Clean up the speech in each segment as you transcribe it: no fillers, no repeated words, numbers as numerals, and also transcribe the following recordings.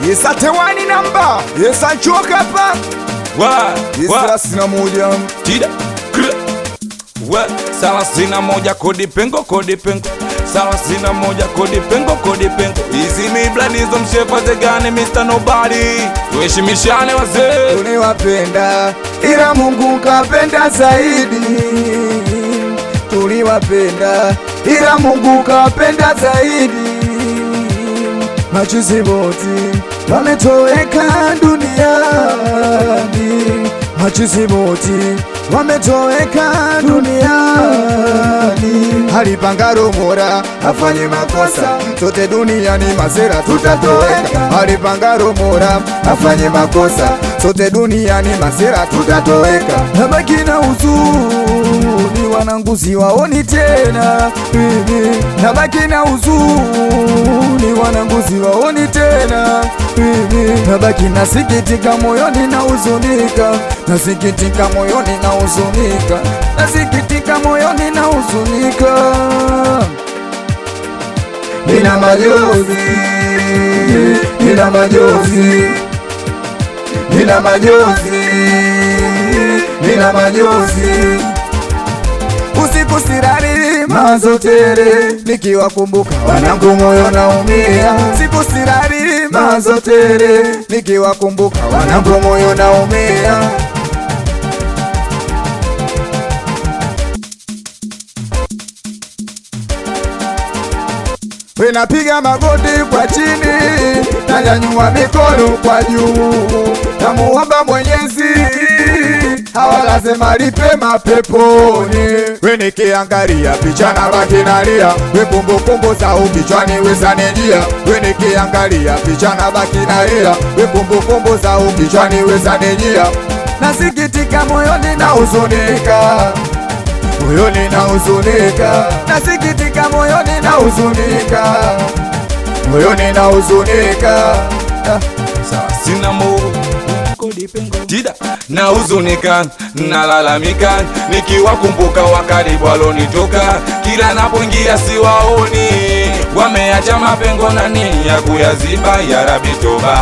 Yesa tewani namba. Yesa choka pa. Yesa sina moja. Tida. Salasina moja kodi pengo Salasina moja kodi pengo Easy me blood nizo mshefa zegane Mr. Nobody. Tuheshimishane wazee. Tuliwapenda ila Mungu kapenda zaidi. Tuliwapenda ila Mungu kapenda zaidi. Machizi wote wametoweka duniani. Machizi wote wametoweka duniani. Alipanga Romora afanye makosa, sote duniani masera tutatoweka. Alipanga Romora afanye makosa, sote duniani masera tutatoweka. Nabaki na huzuni, wanangu siwaoni tena. Nabaki na huzuni, wanangu siwaoni tena. Nabaki nasikitika moyoni na huzunika. Nasikitika moyoni na huzunika. Nasikitika moyoni na huzunika. Nina majozi, nina majozi, nina majozi, nina majozi. Usiku sirari mawazo tele, nikiwakumbuka wanangu moyo naumia. Usiku sirari mawazo tele, nikiwakumbuka wanangu moyo naumia. Napiga magoti kwa chini, nanyanyua mikono kwa juu. Namuomba Mwenyezi awalaze mahali pema peponi. Nikiangalia picha nabaki nalia, kumbukumbu za kichwani wezanijia. Nikiangalia picha nabaki nalia, kumbukumbu za kichwani wezanijia. Nasikitika moyoni na huzunika, moyoni na huzunika. Nasikitika moyoni na huzunika, moyoni na huzunika. Salasina moja kodi pengo Tida. Na huzunika, nalalamika, nikiwakumbuka wakaribu walonitoka. Kila napoingia siwaoni, wameacha mapengo na nia ya kuyaziba. Ya Rabbi toba,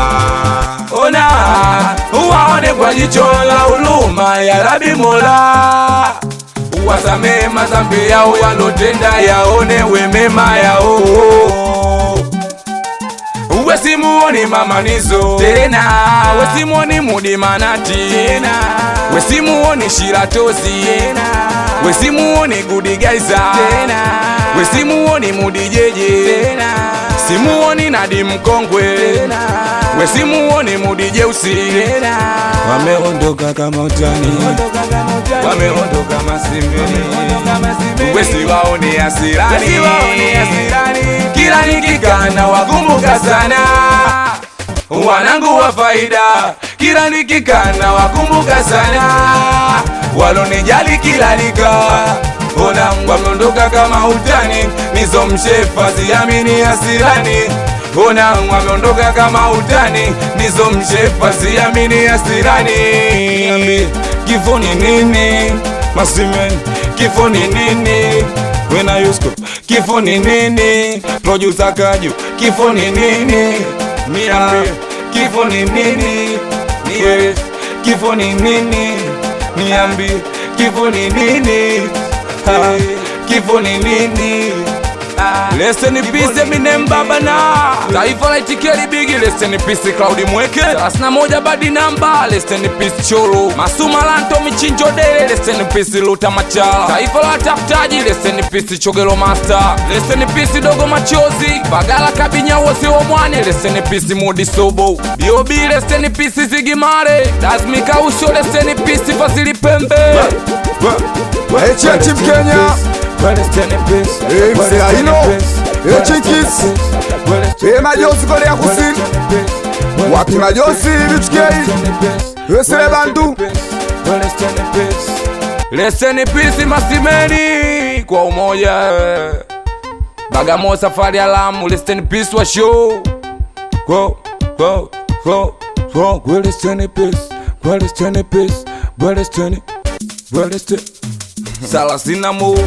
ona uwaone kwa jicho la huruma. Ya Rabbi Mola, uwasamehe madhambi yao walotenda, yaone wemema yao. Wesimuoni mamanizo tena, wesimuoni mudimanati tena, wesimuoni shiratozi tena, wesimuoni gudigaiza tena, wesimuoni mudijeje tena, simuoni nadi mkongwe tena, wesimuoni mudijeusi tena. Wameondoka kama utani, wameondoka masimbeni, wesiwaoni asirani. Kila nikikana wakumbuka sana wanangu wa faida. Kila nikikana wakumbuka sana walonijali kila lika. Ona wameondoka kama utani, nizo mshefa siamini asirani. Ona wameondoka kama utani, nizo mshefa siamini asirani. Kifo ni nini? Masimen, kifo ni nini? Wena Yusko, kifo ni nini? Producer Kaju, kifo ni nini? Niambie, kifo ni nini? Niambie, kifo ni nini? Niambie, kifo ni nini? Kifo ni nini? Listen in peace Eminem Babana. Taifa la Itikeri Bigi. Listen in peace Cloudy Mweke. Salasina moja badi namba. Listen in peace Cholo Masuma Lanto Michinjo Dele. Listen in peace Luta Machala. Taifa la Taftaji. Listen in peace Chogelo Master. Listen in peace Dogo Machozi. Bagala Kabinya wose omwane. Listen in peace Modi Sobo B.O.B. Listen in peace Ziggy Mare. That's Mika Usho. Listen in peace Fazili Pembe. Team Kenya. Listen in peace. Chikis majozi Korea Kusini. Wapi majozi Vichkei Wesele Bandu. Listen in peace Masimeni kwa umoja. Bagamoyo safari ya Lamu. Listen in peace wa show. Listen in peace. Listen in peace. Salasina moja